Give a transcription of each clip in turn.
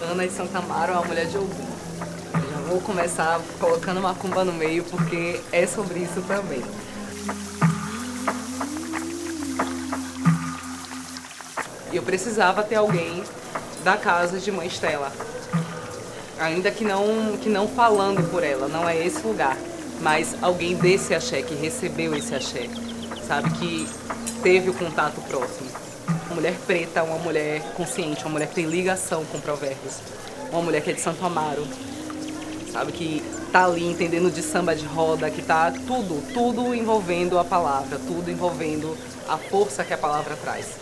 Ana de Santo Amaro é uma mulher de Ogum. Eu já vou começar colocando macumba no meio, porque é sobre isso também. Eu precisava ter alguém da casa de Mãe Estela. Ainda que não falando por ela, não é esse lugar. Mas alguém desse axé, que recebeu esse axé, sabe? Que teve o contato próximo. Uma mulher preta, uma mulher consciente, uma mulher que tem ligação com provérbios. Uma mulher que é de Santo Amaro, sabe? Que tá ali entendendo de samba de roda, que tá tudo envolvendo a palavra, tudo envolvendo a força que a palavra traz.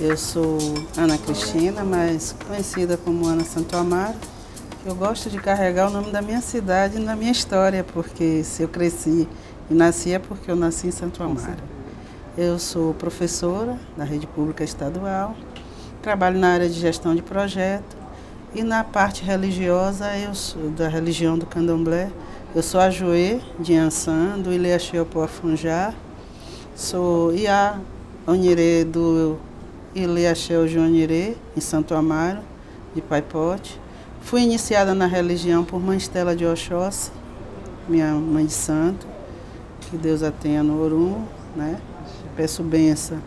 Eu sou Ana Cristina, mais conhecida como Ana Santo Amaro. Eu gosto de carregar o nome da minha cidade na minha história, porque se eu cresci e nasci é porque eu nasci em Santo Amaro. Eu sou professora da rede pública estadual, trabalho na área de gestão de projeto e na parte religiosa eu sou da religião do Candomblé. Eu sou Ajoê de Ançã, do Ilê-Axé Opoafunjá, sou Iá Onirê do Ilê-Axé Ojonirê, em Santo Amaro, de Paipote. Fui iniciada na religião por Mãe Estela de Oxóssi, minha mãe de santo, que Deus a tenha no Orum, né? Peço bênção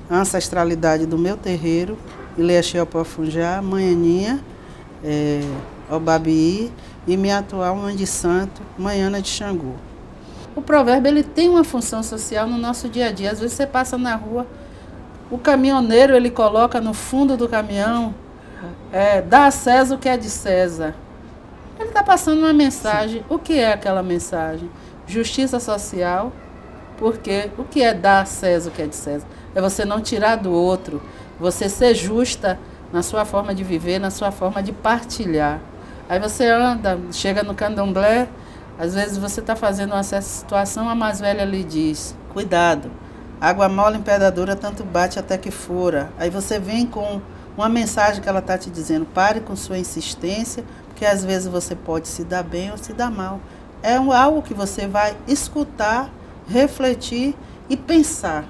à ancestralidade do meu terreiro, Ilê-Axé Opoafunjá, Mãe Aninha, Obabii, e minha atual mãe de santo, Mãe Ana de Xangô. O provérbio ele tem uma função social no nosso dia a dia. Às vezes você passa na rua, o caminhoneiro ele coloca no fundo do caminhão, dá a César o que é de César. Ele está passando uma mensagem. Sim. O que é aquela mensagem? Justiça social, porque o que é dar a César o que é de César? É você não tirar do outro, você ser justa na sua forma de viver, na sua forma de partilhar. Aí você anda, chega no Candomblé, às vezes você está fazendo uma certa situação, a mais velha lhe diz, cuidado, água mole em pedra dura, tanto bate até que fura. Aí você vem com uma mensagem que ela está te dizendo, pare com sua insistência, porque às vezes você pode se dar bem ou se dar mal. É algo que você vai escutar, refletir e pensar.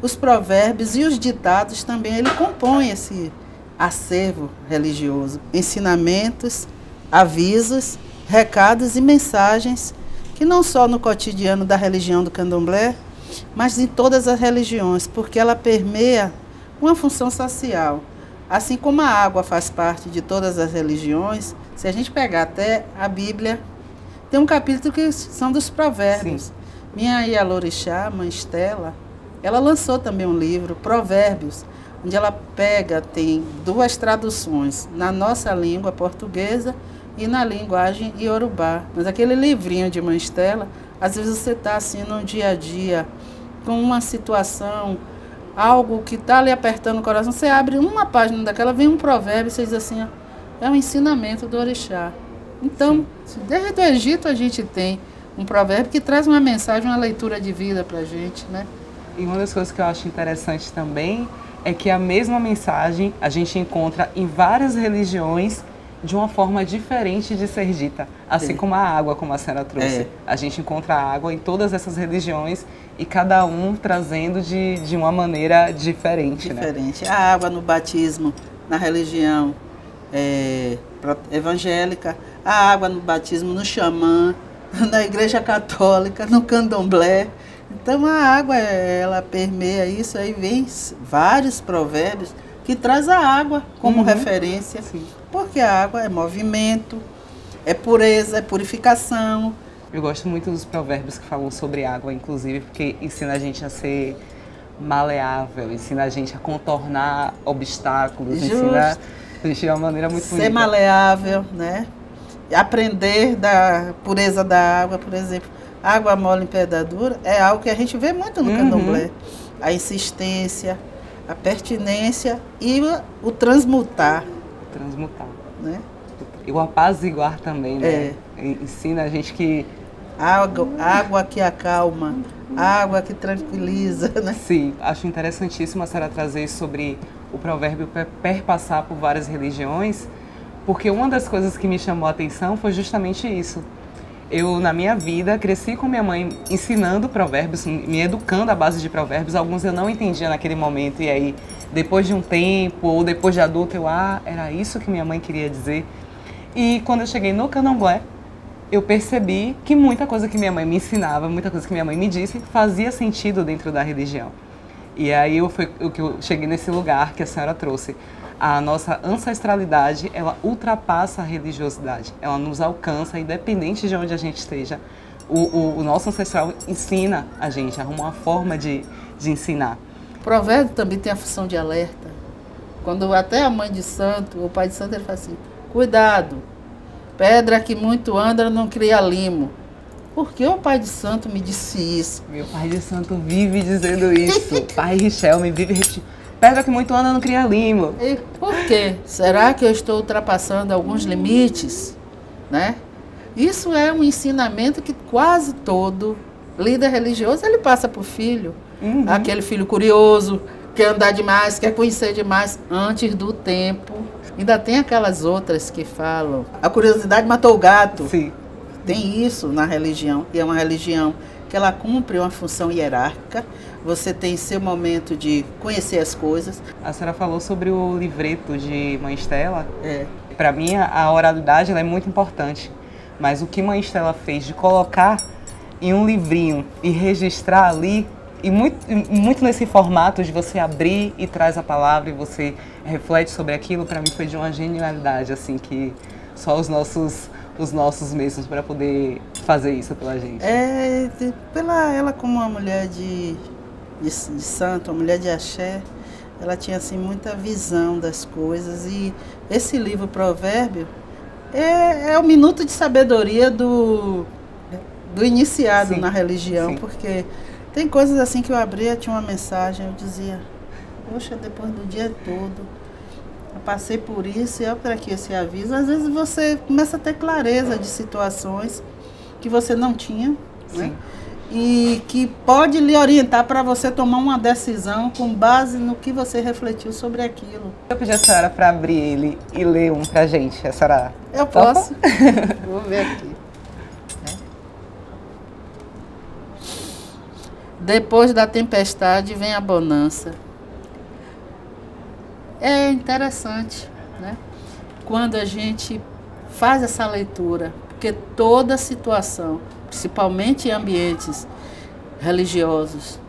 Os provérbios e os ditados também, ele compõe esse acervo religioso. Ensinamentos, avisos, recados e mensagens que não só no cotidiano da religião do Candomblé, mas em todas as religiões, porque ela permeia uma função social. Assim como a água faz parte de todas as religiões, se a gente pegar até a Bíblia, tem um capítulo que são dos provérbios. Sim. Minha Ialorixá, Mãe Estela, ela lançou também um livro, Provérbios, onde ela pega, tem duas traduções, na nossa língua portuguesa e na linguagem iorubá. Mas aquele livrinho de Mãe Estela, às vezes você está assim no dia a dia, com uma situação, algo que está ali apertando o coração, você abre uma página daquela, vem um provérbio e você diz assim, ó, é um ensinamento do orixá. Então, desde o Egito a gente tem um provérbio que traz uma mensagem, uma leitura de vida para a gente, né? E uma das coisas que eu acho interessante também é que a mesma mensagem a gente encontra em várias religiões de uma forma diferente de ser dita. Assim como a água, como a senhora trouxe. A gente encontra a água em todas essas religiões e cada um trazendo de uma maneira diferente. Diferente. Né? A água no batismo, na religião evangélica, a água no batismo no xamã, na igreja católica, no candomblé. Então a água, ela permeia isso, aí vem vários provérbios que traz a água como referência. Sim. Porque a água é movimento, é pureza, é purificação. Eu gosto muito dos provérbios que falam sobre água, inclusive, porque ensina a gente a ser maleável, ensina a gente a contornar obstáculos, ensina a gente de uma maneira muito bonita. Ser maleável, né? Aprender da pureza da água, por exemplo. Água mole em pedra dura é algo que a gente vê muito no candomblé. A insistência, a pertinência e o transmutar. Transmutar. Né? E o apaziguar também, né? Ensina a gente que... Água que acalma, água que tranquiliza, né? Sim, acho interessantíssimo a senhora trazer sobre o provérbio perpassar por várias religiões, porque uma das coisas que me chamou a atenção foi justamente isso. Eu, na minha vida, cresci com minha mãe ensinando provérbios, me educando à base de provérbios. Alguns eu não entendia naquele momento, e aí, depois de um tempo, ou depois de adulto, era isso que minha mãe queria dizer. E quando eu cheguei no Candomblé, eu percebi que muita coisa que minha mãe me ensinava, muita coisa que minha mãe me disse, fazia sentido dentro da religião. E aí eu cheguei nesse lugar que a senhora trouxe. A nossa ancestralidade, ela ultrapassa a religiosidade. Ela nos alcança, independente de onde a gente esteja. O nosso ancestral ensina a gente, arruma uma forma de ensinar. O provérbio também tem a função de alerta. Quando até a mãe de santo, o pai de santo, ele fala assim, cuidado, pedra que muito anda não cria limo. Por que o pai de santo me disse isso? Meu pai de santo vive dizendo isso. Pai Richel me vive repetindo. Pedra que muito anda não cria limo. E por quê? Será que eu estou ultrapassando alguns limites? Né? Isso é um ensinamento que quase todo líder religioso ele passa para o filho. Uhum. Aquele filho curioso, quer andar demais, quer conhecer demais antes do tempo. Ainda tem aquelas outras que falam, a curiosidade matou o gato. Sim. Tem isso na religião, e é uma religião que ela cumpre uma função hierárquica. Você tem seu momento de conhecer as coisas. A senhora falou sobre o livreto de Mãe Estela. É. Para mim, a oralidade ela é muito importante. Mas o que Mãe Estela fez de colocar em um livrinho e registrar ali, e muito nesse formato de você abrir e traz a palavra e você reflete sobre aquilo, para mim foi de uma genialidade, assim, que só os nossos mesmos para poder fazer isso pela gente. Ela como uma mulher de santo, uma mulher de axé, ela tinha assim muita visão das coisas, e esse livro Provérbio é o minuto de sabedoria do iniciado Sim, na religião, sim. Porque tem coisas assim que eu abria, tinha uma mensagem, eu dizia, poxa, depois do dia todo, eu passei por isso e olha para aqui esse aviso. Às vezes você começa a ter clareza de situações que você não tinha, né? E que pode lhe orientar para você tomar uma decisão com base no que você refletiu sobre aquilo. Eu pedi a senhora para abrir ele e ler um pra gente, a senhora... Eu posso? Vou ver aqui. Depois da tempestade vem a bonança. É interessante, né? Quando a gente faz essa leitura, porque toda situação, principalmente em ambientes religiosos,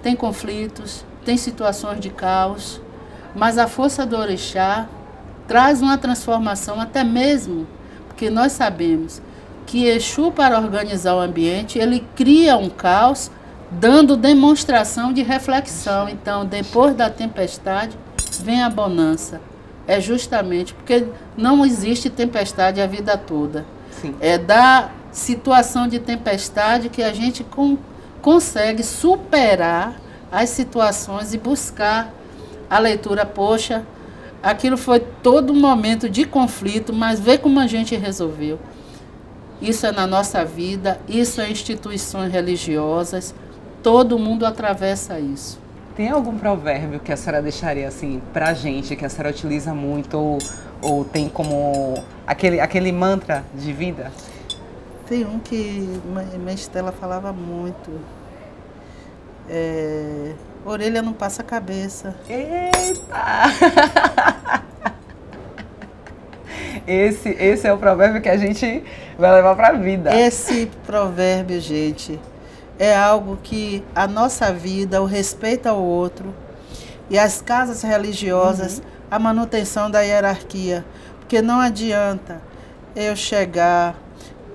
tem conflitos, tem situações de caos, mas a força do orixá traz uma transformação, até mesmo porque nós sabemos que Exu, para organizar o ambiente, ele cria um caos, dando demonstração de reflexão. Então, depois da tempestade, vem a bonança. É justamente porque não existe tempestade a vida toda. Sim. É da situação de tempestade que a gente consegue superar as situações e buscar a leitura. Poxa, aquilo foi todo um momento de conflito, mas vê como a gente resolveu. Isso é na nossa vida, isso é instituições religiosas, todo mundo atravessa isso. Tem algum provérbio que a senhora deixaria assim pra gente, que a senhora utiliza muito, ou tem como aquele mantra de vida? Tem um que minha Estela falava muito. Orelha não passa a cabeça. Eita! Esse é o provérbio que a gente vai levar pra vida. Esse provérbio, gente, é algo que a nossa vida, o respeito ao outro e as casas religiosas, a manutenção da hierarquia. Porque não adianta eu chegar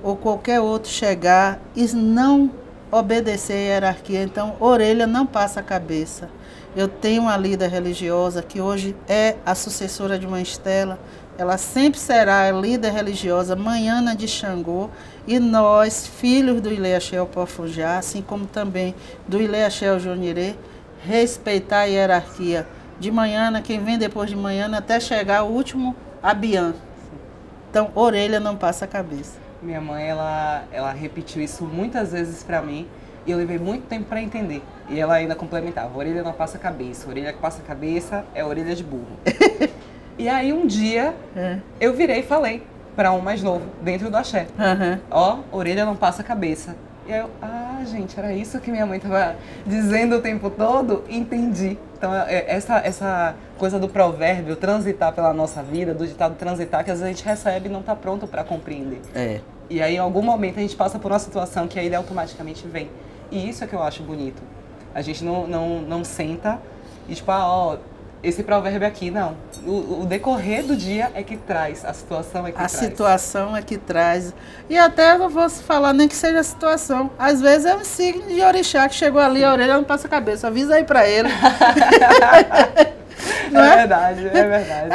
ou qualquer outro chegar e não obedecer a hierarquia. Então, orelha não passa a cabeça. Eu tenho uma líder religiosa que hoje é a sucessora de Mãe Estela. Ela sempre será a líder religiosa Manhana de Xangô. E nós, filhos do Ilê Axé Opofunjá, assim como também do Ilê Axé Jonirê, respeitar a hierarquia de Manhana, quem vem depois de Manhana, até chegar o último Abian. Então, orelha não passa a cabeça. Minha mãe, ela repetiu isso muitas vezes pra mim e eu levei muito tempo pra entender. E ela ainda complementava, orelha não passa a cabeça, orelha que passa a cabeça é orelha de burro. E aí um dia eu virei e falei, para um mais novo, dentro do axé. Uhum. Ó, orelha não passa a cabeça. E aí eu, gente, era isso que minha mãe estava dizendo o tempo todo? Entendi. Então, essa coisa do provérbio transitar pela nossa vida, do ditado transitar, que às vezes a gente recebe e não está pronto para compreender. E aí, em algum momento, a gente passa por uma situação que aí ele automaticamente vem. E isso é que eu acho bonito. A gente não senta e tipo, esse provérbio aqui, não. O decorrer do dia é que traz, a situação é que traz. A situação é que traz. E até eu vou falar, nem que seja a situação. Às vezes é um signo de orixá que chegou ali, a orelha não passa a cabeça. Avisa aí pra ele. Não é? Verdade, é verdade.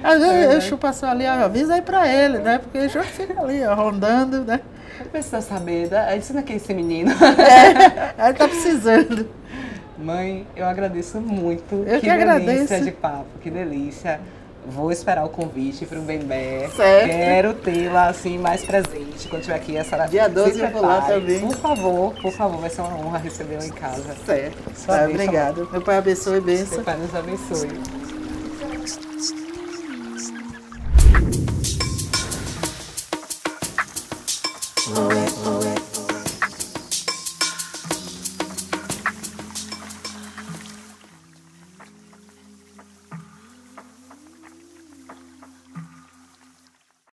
Às vezes eu chupo ali, avisa aí pra ele, né? Porque o jogo fica ali, rondando, né? Precisa saber, ensina aqui esse menino. Ele tá precisando. Mãe, eu agradeço muito. Eu que delícia agradeço. De papo, que delícia. Vou esperar o convite para o Bembé. Certo. Quero tê-la assim mais presente quando estiver aqui. Essa dia 12 eu vou lá também. Por favor, vai ser uma honra recebê-la em casa. Certo. Obrigada. Meu pai abençoe e benção. Meu pai nos abençoe. Oh,